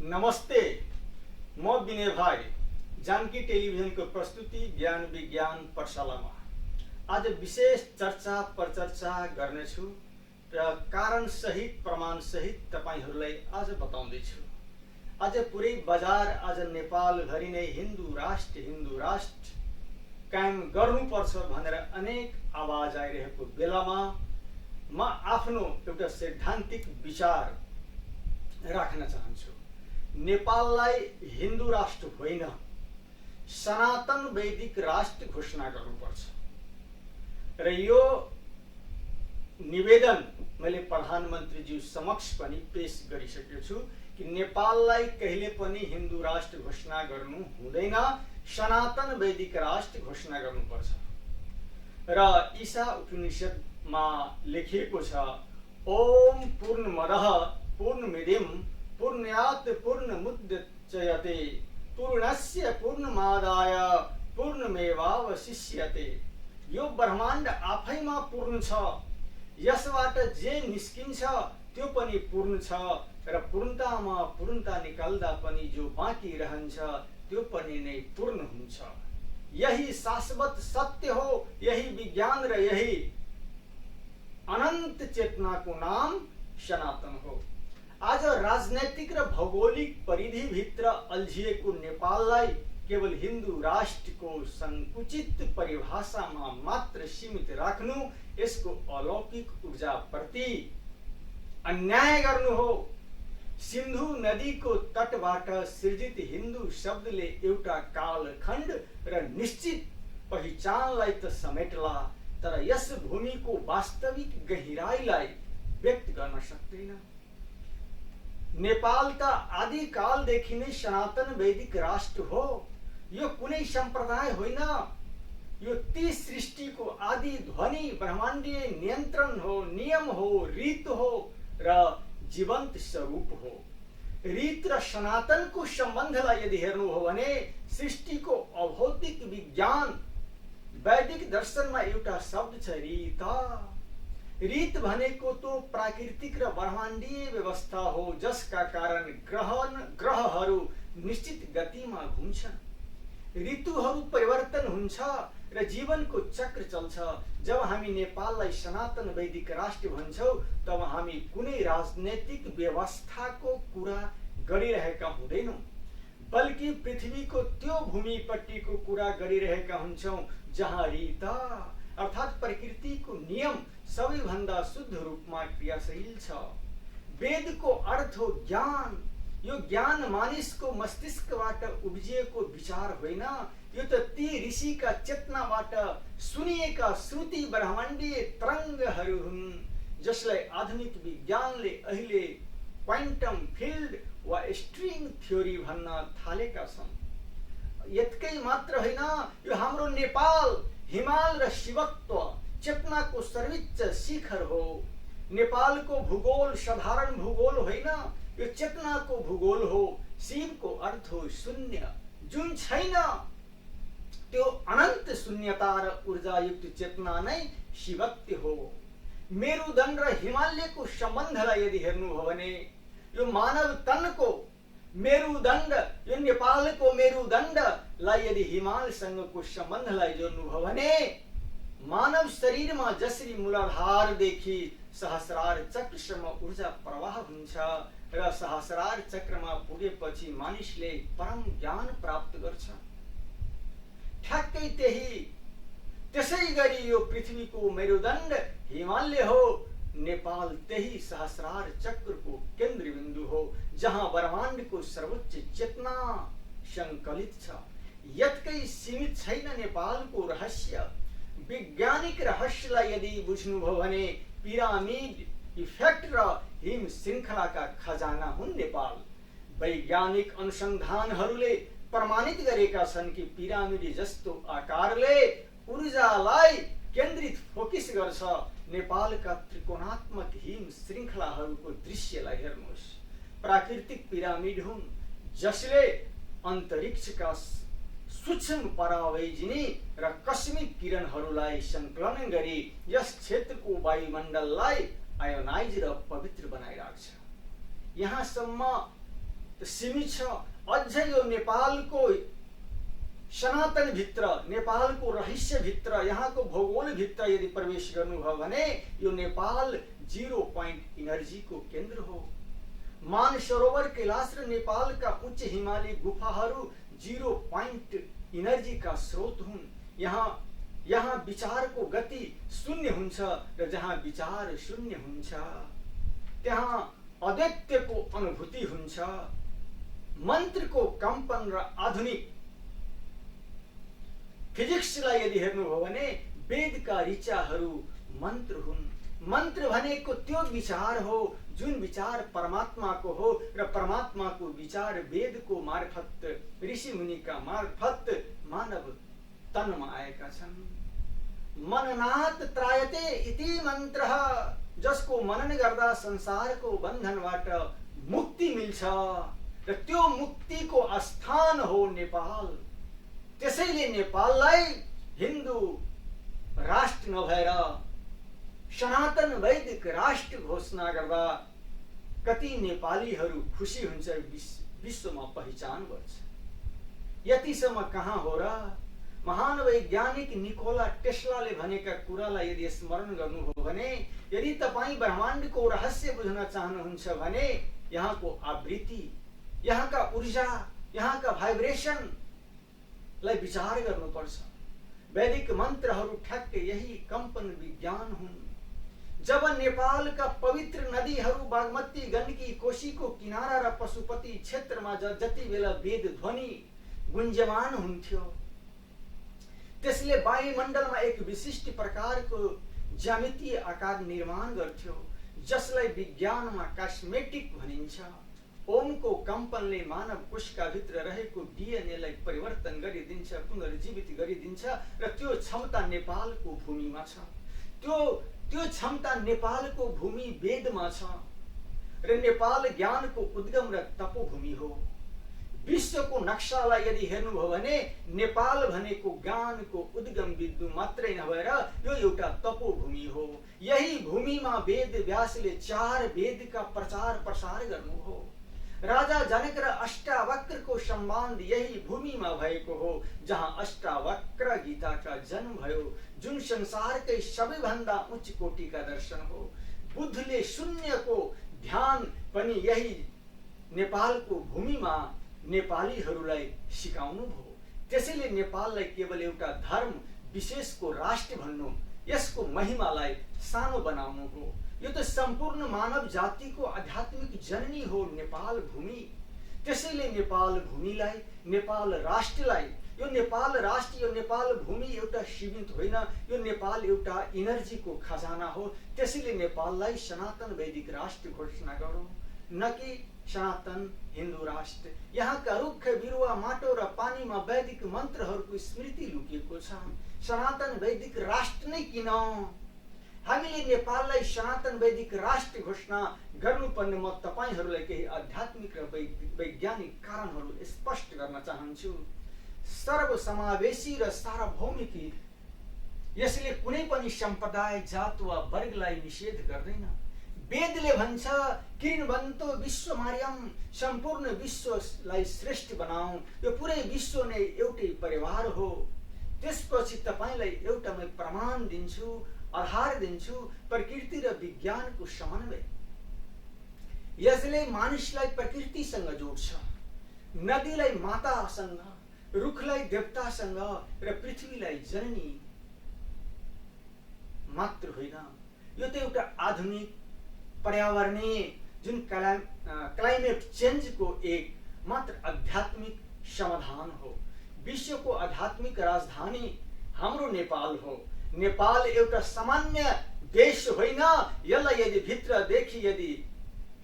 नमस्ते, म विनय भाइ जानकी टेलिभिजनको प्रस्तुति ज्ञान विज्ञान पाठशालामा आज विशेष चर्चा परिचर्चा गर्नेछु र कारण सहित प्रमाण सहित तपाईहरूलाई आज बताउँदैछु। आज पुरै बजार आज नेपालभरि नै हिन्दू राष्ट्र कायम गर्नुपर्छ भनेर अनेक आवाज आइरहेको बेलामा म आफ्नो एउटा सैद्धान्तिक विचार राख्न चाहन्छु। नेपाललाई हिन्दू राष्ट्र होइन, सनातन वैदिक राष्ट्र घोषणा गर्नुपर्छ र यो निवेदन मैले प्रधानमन्त्रीज्यू समक्ष पनि पेश गरिसकेको छु कि नेपाललाई कहिले पनि हिन्दू राष्ट्र घोषणा गर्नु हुँदैन, सनातन वैदिक राष्ट्र घोषणा गर्नुपर्छ। र ईशा उपनिषदमा लेखिएको छ, ओम पूर्णमदः पूर्णमिदं पूर्णात् पूर्णमुदच्यते पूर्णस्य पूर्णमादाय पूर्णमेवावशिष्यते। यो ब्रह्माण्ड आफैमा पूर्ण छ, यसबाट जे निस्किन्छ त्यो पनि पूर्ण छ र पूर्णतामा पूर्णता निकाल्दा पनि जो बाँकी रहन्छ त्यो पनि नै पूर्ण हुन्छ। यही शाश्वत सत्य हो, यही विज्ञान र यही अनंत चेतनाको नाम सनातन हो। आज राजनैतिक र भौगोलिक परिधिभित्र अल्झिएको नेपाललाई केवल हिन्दू राष्ट्रको संकुचित परिभाषामा मात्र सीमित राख्नु यसको अलौकिक ऊर्जाप्रति अन्याय गर्नु हो। सिन्धु नदीको तटबाट सृजित हिन्दू शब्दले एउटा कालखण्ड र निश्चित पहिचानलाई त समेटला, तर यस भूमिको वास्तविक गहिराईलाई व्यक्त गर्न सक्दैन। नेपाल त आदिकालदेखि नै सनातन वैदिक राष्ट्र हो। यो कुनै सम्प्रदाय होइन, यो ती सृष्टिको आदि ध्वनि ब्रह्माण्डीय नियन्त्रण हो, नियम हो, रीत हो र जीवन्त स्वरूप हो। रीत र सनातनको सम्बन्धलाई यदि हेर्नु हो भने सृष्टिको अभौतिक विज्ञान वैदिक दर्शनमा एउटा शब्द छ, रीता। रीत भनेको तो प्राकृतिक र ब्रह्माण्डीय व्यवस्था हो जसका कारण ग्रहहरू निश्चित गतिमा घुम्छन्, ऋतुहरू परिवर्तन हुन्छ र जीवनको चक्र चल्छ। जब हामी नेपाललाई सनातन वैदिक राष्ट्र भन्छौँ तब हामी कुनै राजनैतिक व्यवस्थाको कुरा गरिरहेका हुँदैनौँ, बल्कि पृथ्वीको त्यो भूमिपट्टिको कुरा गरिरहेका हुन्छौँ जहाँ रीता अर्थात् प्रकृतिको नियम सबैभन्दा शुद्ध रूपमा क्रियाशील छ। वेदको अर्थ हो ज्ञान। यो ज्ञान मानिसको मस्तिष्कबाट उब्जिएको विचार होइन, यो त ती ऋषिका चेतनाबाट सुनिएका श्रुति ब्रह्माण्डीय तरङ्गहरू हुन् जसलाई आधुनिक विज्ञानले अहिले क्वान्टम फिल्ड वा स्ट्रिङ थ्योरी भन्न थालेका छन्। यतिकै मात्र होइन, यो हाम्रो नेपाल हिमाल र शिवत्व चेतनाको सर्वोच्च शिखर हो। नेपालको भूगोल साधारण भूगोल होइन, यो चेतनाको भूगोल हो। शिवको अर्थ हो शून्य, जुन छैन त्यो अनन्त शून्यता र ऊर्जायुक्त चेतना नै शिवत्व हो। मेरुदण्ड र हिमालयको सम्बन्धलाई यदि हेर्नु हो भने यो मानव तनको मेरुदण्ड, यो नेपालको मेरुदण्डलाई यदि हिमालसँगको सम्बन्धलाई जोड्नु हो भने मानव शरीरमा जसरी मूलाधारदेखि सहस्रार चक्रसम्म ऊर्जा प्रवाह हुन्छ र सहस्रार चक्रमा पुगेपछि मानिसले परम ज्ञान प्राप्त गर्छ, ठ्याक्कै त्यसै गरी यो पृथ्वीको मेरुदण्ड हिमालय हो। नेपाल त्यही सहस्रार चक्रको केन्द्रबिन्दु हो जहाँ ब्रह्माण्डको सर्वोच्च चेतना सङ्कलित छ। यतिकै सीमित छैन नेपालको रहस्य। वैज्ञानिक रहस्यलाई यदि बुझ्नुभयो भने पिरामिड इफेक्ट र हिम श्रृङ्खलाका खजाना हुन् नेपाल। वैज्ञानिक अनुसन्धानहरूले प्रमाणित गरेका छन् कि पिरामिड जस्तो आकारले ऊर्जालाई केन्द्रित फोकस गर्छ। नेपालका त्रिकोणात्मक हिम श्रृङ्खलाहरूको दृश्यलाई हेर्नुहोस्, प्राकृतिक पिरामिड हुन् जसले अन्तरिक्षका सूक्ष्म परावैजनी र कस्मिक किरणहरूलाई सङ्कलन गरी यस क्षेत्रको वायुमण्डललाई आयोनाइज र पवित्र बनाइराख्छ। यहाँसम्म सीमित छ। अझै यो नेपालको सनातन भित्र, नेपालको रहस्य भित्र, यहाँको भूगोल भित्र यदि प्रवेश गर्नुभयो भने यो नेपाल 0 पॉइंट इनर्जीको केन्द्र हो। मानसरोवर, कैलाश र नेपालका उच्च हिमाली गुफाहरू 0 पॉइंट इनर्जीका स्रोत हुन्। यहाँ विचारको गति शून्य हुन्छ र जहाँ विचार शून्य हुन्छ त्यहाँ अद्वैतको अनुभूति हुन्छ। मन्त्रको कम्पन र आधुनिक फिजिक्सलाई यदि हेर्नुभयो भने वेदका ऋचाहरू मन्त्र हुन्। मन्त्र भनेको त्यो विचार हो जुन विचार परमात्माको हो र परमात्माको विचार वेदको मार्फत, ऋषि मुनिका मार्फत मानव तनमा आएका छन्। मननात् त्रायते इति मन्त्रः, जसको मनन गर्दा संसारको बन्धनबाट मुक्ति मिल्छ र त्यो मुक्तिको स्थान हो नेपाल। त्यसैले नेपाललाई हिन्दू राष्ट्र नभएर सनातन वैदिक राष्ट्र घोषणा गर्दा कति नेपालीहरू खुसी हुन्छ, विश्वमा पहिचान गर्छ। यतिसम्म कहाँ हो र? महान वैज्ञानिक निकोला टेस्लाले भनेका कुरालाई यदि स्मरण गर्नुभयो भने, यदि तपाईँ ब्रह्माण्डको रहस्य बुझ्न चाहनुहुन्छ भने यहाँको आवृत्ति, यहाँका ऊर्जा, यहाँका भाइब्रेसन लाई विचार गर्नुपर्छ। वैदिक मन्त्रहरू ठ्याक्कै यही कम्पन विज्ञान हुन्। जब नेपालका पवित्र नदीहरू बागमती, गण्डकी, कोशीको किनारा र पशुपति क्षेत्रमा जति बेला वेद ध्वनि गुन्जमान हुन्थ्यो, त्यसले वायुमण्डलमा एक विशिष्ट प्रकारको ज्यामितीय आकार निर्माण गर्थ्यो, जसलाई विज्ञानमा कस्मेटिक भनिन्छ। ओमको कम्पनले मानव कोशका भित्र रहेको डीएनएलाई परिवर्तन गरिदिन्छ, पुनर्जीवित गरिदिन्छ र त्यो क्षमता नेपालको भूमिमा छ। त्यो क्षमता नेपालको भूमि वेदमा छ र नेपाल ज्ञानको उद्गम र तपोभूमि हो। विश्वको नक्सालाई यदि हेर्नुभयो भने नेपाल भनेको ज्ञानको उद्गम बिन्दु मात्रै नभएर यो एउटा तपोभूमि हो। यही भूमिमा वेद व्यासले 4 वेदका प्रचार प्रसार गर्नु हो। राजा जनक र अष्टावक्रको सम्बन्ध यही भूमिमा भएको हो, जहाँ अष्टावक्र गीताका जन्म भयो, जुन संसारकै सबैभन्दा उच्च कोटिका दर्शन हो। बुद्धले शून्यको ध्यान पनि यही नेपालको भूमिमा नेपालीहरूलाई सिकाउनु भयो। त्यसैले नेपाललाई केवल एउटा धर्म विशेषको राष्ट्र भन्नु, यसको महिमालाई सानो बनाउनु हो। यो त सम्पूर्ण मानव जातिको आध्यात्मिक जननी हो नेपाल भूमि। त्यसैले नेपाल भूमिलाई, नेपाल राष्ट्रलाई, यो नेपाल राष्ट्र, यो नेपाल भूमि एउटा सीमित होइन, यो नेपाल एउटा इनर्जीको खजाना हो। त्यसैले नेपाललाई सनातन वैदिक राष्ट्र घोषणा गरौँ, न कि सनातन हिन्दू राष्ट्र। यहाँका रुख बिरुवा, माटो र पानीमा वैदिक मन्त्रहरूको स्मृति लुकिएको छ। सनातन वैदिक राष्ट्र नै किन? हामीले नेपाललाई सनातन वैदिक राष्ट्र घोषणा गर्नुपर्ने म तपाईहरूलाई केही आध्यात्मिक र वैज्ञानिक कारणहरू स्पष्ट गर्न चाहन्छु। सर्वसमावेशी र सार्वभौमिकी यसले कुनै पनि सम्प्रदाय, जात वा वर्गलाई निषेध गर्दैन। वेदले भन्छ किरणवन्तो विश्वमार्यम, सम्पूर्ण विश्वलाई श्रेष्ठ बनाऊ, यो पुरै विश्व नै एउटै परिवार हो। त्यसपछि तपाईलाई एउटा म प्रमाण दिन्छु, आधार दिन्छु, प्रकृति र विज्ञानको समन्वय। यसले मानिसलाई प्रकृतिसँग जोड्छ, नदीलाई मातासँग, रुखलाई देवतासँग र पृथ्वीलाई जननी मात्र होइन। यो त एउटा आधुनिक पर्यावरणीय जुन क्लाइमेट चेन्जको एक मात्र आध्यात्मिक समाधान हो। विश्वको आध्यात्मिक राजधानी हाम्रो नेपाल हो। नेपाल एउटा सामान्य देश होइन। यसलाई यदि भित्रदेखि यदि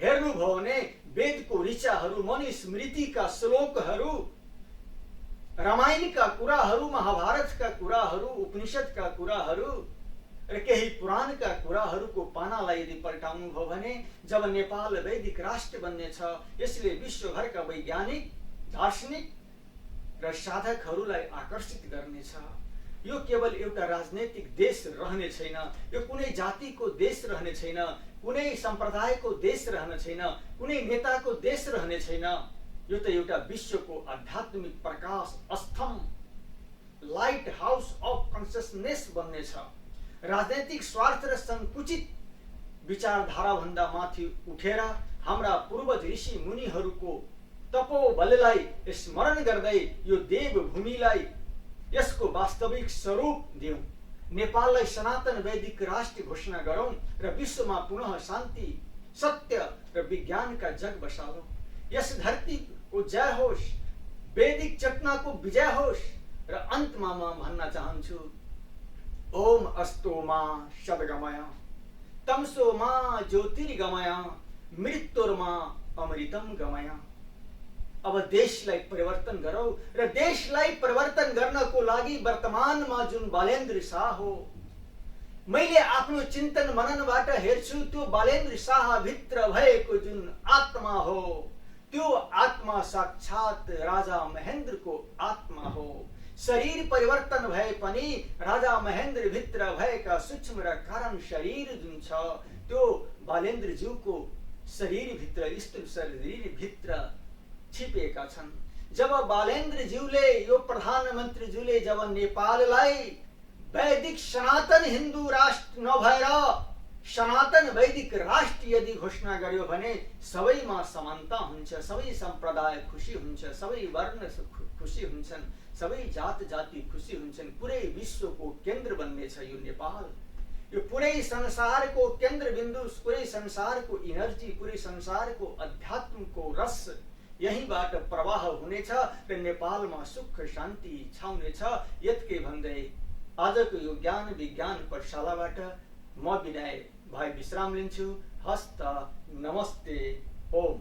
हेर्नुभयो भने वेदको ऋचाहरू, मनुस्मृतिका श्लोकहरू, रामायणका कुराहरू, महाभारतका कुराहरू, उपनिषदका कुराहरू र केही पुराणका कुराहरूको पानालाई यदि पल्टाउनु भयो भने जब नेपाल वैदिक राष्ट्र बन्नेछ, यसले विश्वभरका वैज्ञानिक, दार्शनिक र साधकहरूलाई आकर्षित गर्नेछ। यो केवल एउटा राजनैतिक देश रहने छैन, यो कुनै जातिको देश रहने छैन, कुनै सम्प्रदायको देश रहने छैन, कुनै नेताको देश रहने छैन। यो त एउटा विश्वको आध्यात्मिक प्रकाश स्तम्भ, लाइट हाउस अफ कन्सियसनेस बन्नेछ। राजनैतिक स्वार्थ र संकुचित विचारधारा भन्दा माथि उठेर हाम्रा पूर्वज ऋषि मुनिहरूको तपोबललाई स्मरण गर्दै यो देवभूमिलाई यसको वास्तविक स्वरूप दियौं। नेपाललाई सनातन वैदिक राष्ट्र घोषणा गरौं र विश्वमा पुनः शान्ति, सत्य र विज्ञानका जग बसालौं। यस धरतीको जय होस्, वैदिक चेतनाको विजय होस्। र अन्तमा म भन्न चाहन्छु, ओम अस्तो मा सद्गमय, तमसो मा ज्योतिर्गमय, मृत्युर्मा अमृतम गमय। अब देशलाई परिवर्तन गरौं र देशलाई परिवर्तन गर्नको लागि वर्तमानमा जुन बालेन्द्र शाह हो, मैले आफ्नो चिन्तन मननबाट हेर्छु त्यो बालेन्द्र शाह भित्र भएको जुन आत्मा हो, त्यो आत्मा साक्षात राजा महेन्द्रको आत्मा हो। शरीर परिवर्तन भए पनि राजा महेन्द्र भित्र भएका सूक्ष्म र कारण शरीर जुन छ त्यो बालेन्द्र ज्यूको शरीर भित्र, स्थूल शरीर भित्र छिपेका छन्। जब बालेन्द्र ज्यूले, यो प्रधानमन्त्री ज्यूले जब नेपाललाई वैदिक सनातन हिन्दू राष्ट्र नभएर सनातन वैदिक राष्ट्र यदि घोषणा गर्यो भने सबैमा समानता हुन्छ, सबै सम्प्रदाय खुसी हुन्छ, सबै वर्ण खुसी हुन्छन्, सबै जात जाति खुसी हुन्छन्। पुरै विश्वको केन्द्र बन्नेछ यो नेपाल। यो पुरै संसारको केन्द्र बिन्दु, पुरै संसारको इनर्जी, पुरै संसारको अध्यात्मको रस यहीँबाट प्रवाह हुनेछ र नेपालमा सुख शान्ति छाउनेछ। यत्कै भन्दै आजको यो ज्ञान विज्ञान पाठशालाबाट म विदाय भई विश्राम लिन्छु। हस्त नमस्ते, ओम।